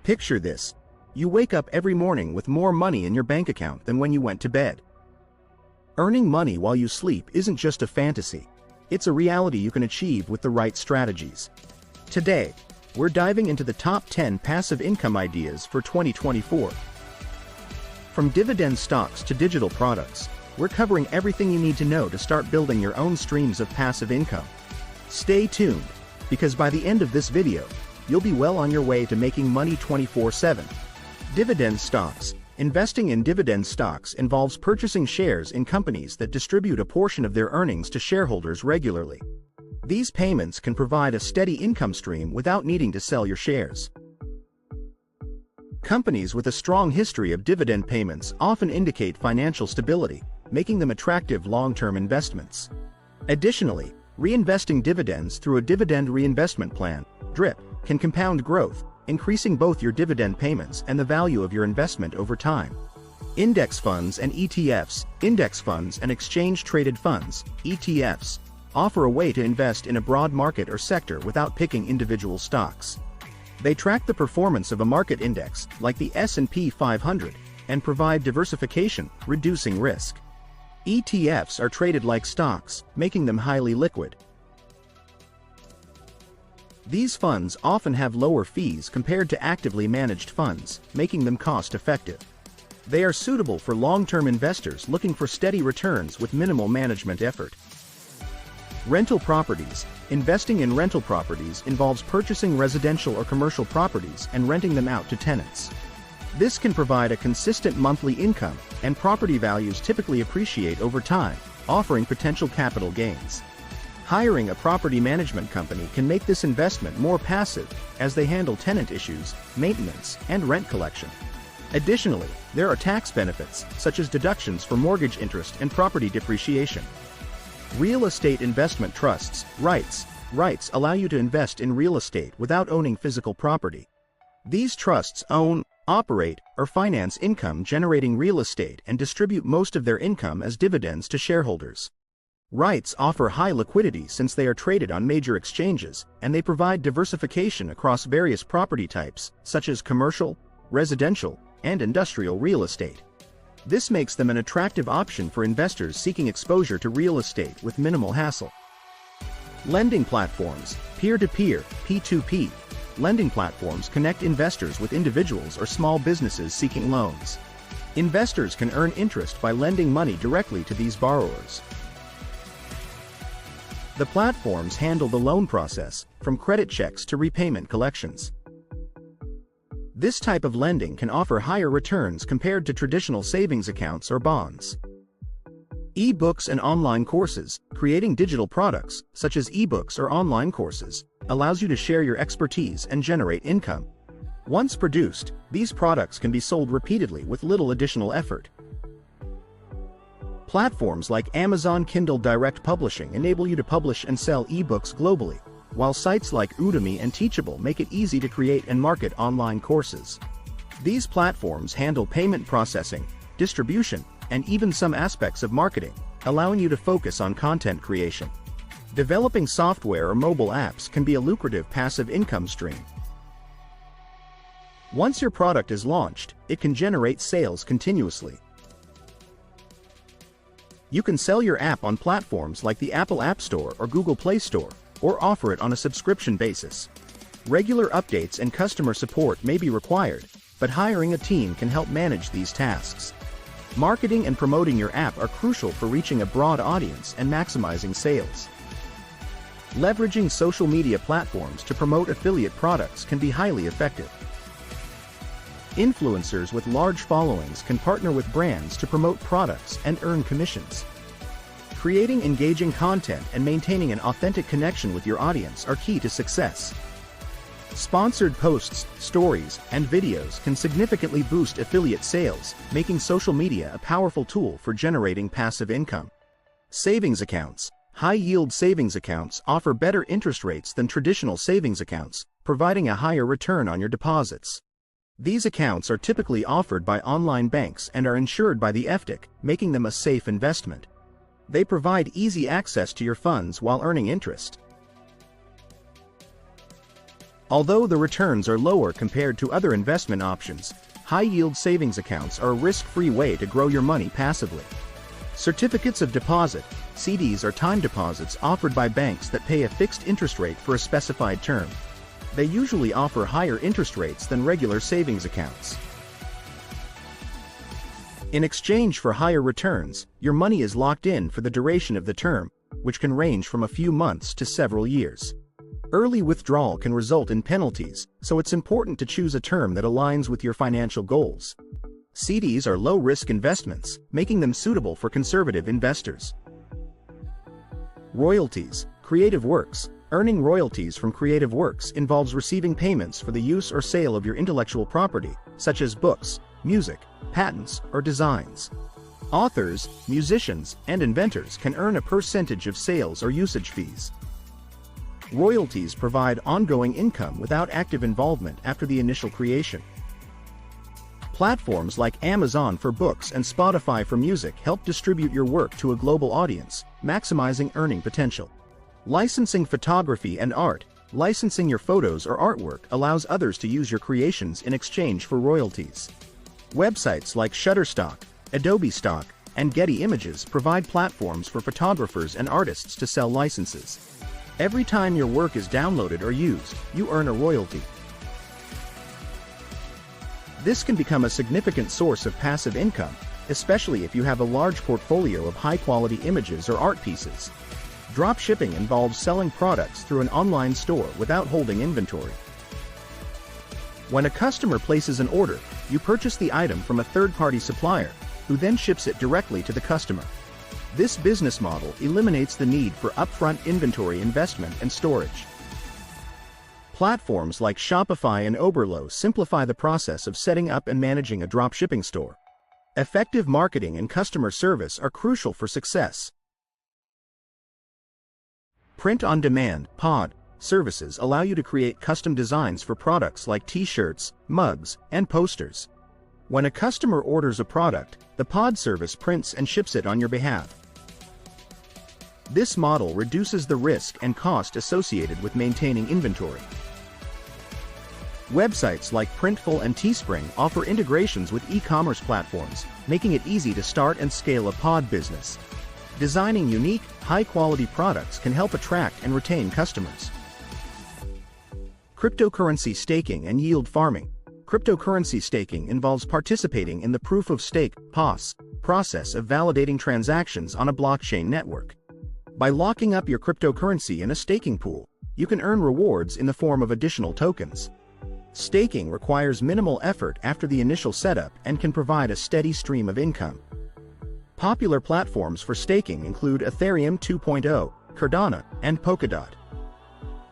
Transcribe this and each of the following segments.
Picture this. You wake up every morning with more money in your bank account than when you went to bed. Earning money while you sleep isn't just a fantasy. It's a reality you can achieve with the right strategies. Today, we're diving into the top 10 passive income ideas for 2024. From dividend stocks to digital products, we're covering everything you need to know to start building your own streams of passive income. Stay tuned, because by the end of this video, you'll be well on your way to making money 24/7. Dividend stocks. Investing in dividend stocks involves purchasing shares in companies that distribute a portion of their earnings to shareholders regularly. These payments can provide a steady income stream without needing to sell your shares. Companies with a strong history of dividend payments often indicate financial stability, making them attractive long-term investments. Additionally, reinvesting dividends through a dividend reinvestment plan, DRIP, can compound growth, increasing both your dividend payments and the value of your investment over time. Index funds and ETFs, index funds and exchange-traded funds, ETFs, offer a way to invest in a broad market or sector without picking individual stocks. They track the performance of a market index, like the S&P 500, and provide diversification, reducing risk. ETFs are traded like stocks, making them highly liquid. These funds often have lower fees compared to actively managed funds, making them cost-effective. They are suitable for long-term investors looking for steady returns with minimal management effort. Rental properties. Investing in rental properties involves purchasing residential or commercial properties and renting them out to tenants. This can provide a consistent monthly income, and property values typically appreciate over time, offering potential capital gains. Hiring a property management company can make this investment more passive, as they handle tenant issues, maintenance, and rent collection. Additionally, there are tax benefits, such as deductions for mortgage interest and property depreciation. Real estate investment trusts, REITs. REITs allow you to invest in real estate without owning physical property. These trusts own, operate, or finance income-generating real estate and distribute most of their income as dividends to shareholders. REITs offer high liquidity since they are traded on major exchanges, and they provide diversification across various property types, such as commercial, residential, and industrial real estate. This makes them an attractive option for investors seeking exposure to real estate with minimal hassle. Lending platforms, peer-to-peer, P2P. Lending platforms connect investors with individuals or small businesses seeking loans. Investors can earn interest by lending money directly to these borrowers. The platforms handle the loan process, from credit checks to repayment collections. This type of lending can offer higher returns compared to traditional savings accounts or bonds. E-books and online courses. Creating digital products, such as e-books or online courses, allows you to share your expertise and generate income. Once produced, these products can be sold repeatedly with little additional effort. Platforms like Amazon Kindle Direct Publishing enable you to publish and sell e-books globally, while sites like Udemy and Teachable make it easy to create and market online courses. These platforms handle payment processing, distribution, and even some aspects of marketing, allowing you to focus on content creation. Developing software or mobile apps can be a lucrative passive income stream. Once your product is launched, it can generate sales continuously. You can sell your app on platforms like the Apple App Store or Google Play Store, or offer it on a subscription basis. Regular updates and customer support may be required, but hiring a team can help manage these tasks. Marketing and promoting your app are crucial for reaching a broad audience and maximizing sales. Leveraging social media platforms to promote affiliate products can be highly effective. Influencers with large followings can partner with brands to promote products and earn commissions. Creating engaging content and maintaining an authentic connection with your audience are key to success. Sponsored posts, stories, and videos can significantly boost affiliate sales, making social media a powerful tool for generating passive income. Savings accounts. High-yield savings accounts offer better interest rates than traditional savings accounts, providing a higher return on your deposits. These accounts are typically offered by online banks and are insured by the FDIC, making them a safe investment. They provide easy access to your funds while earning interest. Although the returns are lower compared to other investment options, high-yield savings accounts are a risk-free way to grow your money passively. Certificates of deposit, CDs, are time deposits offered by banks that pay a fixed interest rate for a specified term. They usually offer higher interest rates than regular savings accounts. In exchange for higher returns, your money is locked in for the duration of the term, which can range from a few months to several years. Early withdrawal can result in penalties, so it's important to choose a term that aligns with your financial goals. CDs are low-risk investments, making them suitable for conservative investors. Royalties, creative works. Earning royalties from creative works involves receiving payments for the use or sale of your intellectual property, such as books, music, patents, or designs. Authors, musicians, and inventors can earn a percentage of sales or usage fees. Royalties provide ongoing income without active involvement after the initial creation. Platforms like Amazon for books and Spotify for music help distribute your work to a global audience, maximizing earning potential. Licensing photography and art. Licensing your photos or artwork allows others to use your creations in exchange for royalties. Websites like Shutterstock, Adobe Stock, and Getty Images provide platforms for photographers and artists to sell licenses. Every time your work is downloaded or used, you earn a royalty. This can become a significant source of passive income, especially if you have a large portfolio of high-quality images or art pieces. Dropshipping involves selling products through an online store without holding inventory. When a customer places an order, you purchase the item from a third-party supplier, who then ships it directly to the customer. This business model eliminates the need for upfront inventory investment and storage. Platforms like Shopify and Oberlo simplify the process of setting up and managing a dropshipping store. Effective marketing and customer service are crucial for success. Print-on-demand (POD) services allow you to create custom designs for products like t-shirts, mugs, and posters. When a customer orders a product, the POD service prints and ships it on your behalf. This model reduces the risk and cost associated with maintaining inventory. Websites like Printful and Teespring offer integrations with e-commerce platforms, making it easy to start and scale a POD business. Designing unique, high-quality products can help attract and retain customers. Cryptocurrency staking and yield farming. Cryptocurrency staking involves participating in the proof-of-stake (POS) process of validating transactions on a blockchain network. By locking up your cryptocurrency in a staking pool, you can earn rewards in the form of additional tokens. Staking requires minimal effort after the initial setup and can provide a steady stream of income. Popular platforms for staking include Ethereum 2.0, Cardano, and Polkadot.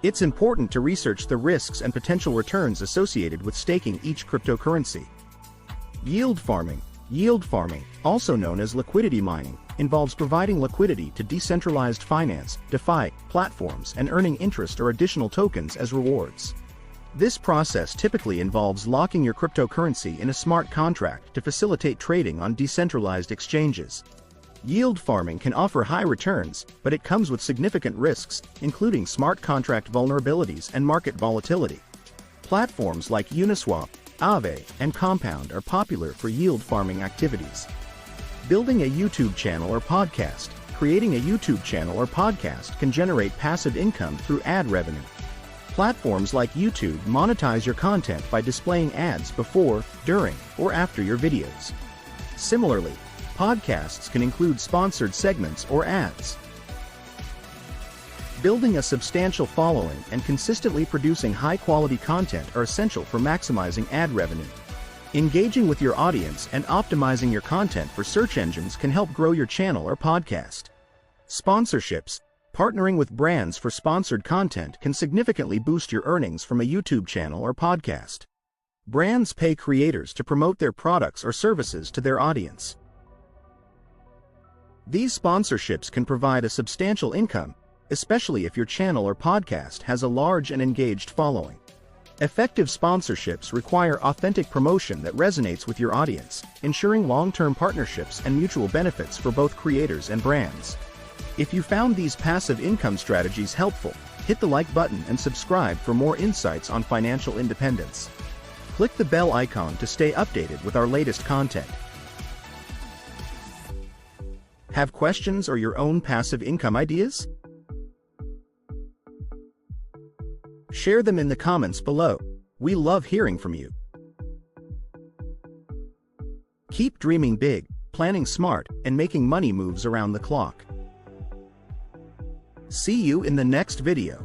It's important to research the risks and potential returns associated with staking each cryptocurrency. Yield farming. Yield farming, also known as liquidity mining, involves providing liquidity to decentralized finance, DeFi, platforms and earning interest or additional tokens as rewards. This process typically involves locking your cryptocurrency in a smart contract to facilitate trading on decentralized exchanges. Yield farming can offer high returns, but it comes with significant risks, including smart contract vulnerabilities and market volatility. Platforms like Uniswap, Aave, and Compound are popular for yield farming activities. Building a YouTube channel or podcast. Creating a YouTube channel or podcast can generate passive income through ad revenue. Platforms like YouTube monetize your content by displaying ads before, during, or after your videos. Similarly, podcasts can include sponsored segments or ads. Building a substantial following and consistently producing high-quality content are essential for maximizing ad revenue. Engaging with your audience and optimizing your content for search engines can help grow your channel or podcast. Sponsorships. Partnering with brands for sponsored content can significantly boost your earnings from a YouTube channel or podcast. Brands pay creators to promote their products or services to their audience. These sponsorships can provide a substantial income, especially if your channel or podcast has a large and engaged following. Effective sponsorships require authentic promotion that resonates with your audience, ensuring long-term partnerships and mutual benefits for both creators and brands. If you found these passive income strategies helpful, Hit the like button and subscribe for more insights on financial independence. Click the bell icon to stay updated with our latest content. Have questions or your own passive income ideas? Share them in the comments below. We love hearing from you. Keep dreaming big, planning smart, and making money moves around the clock. See you in the next video.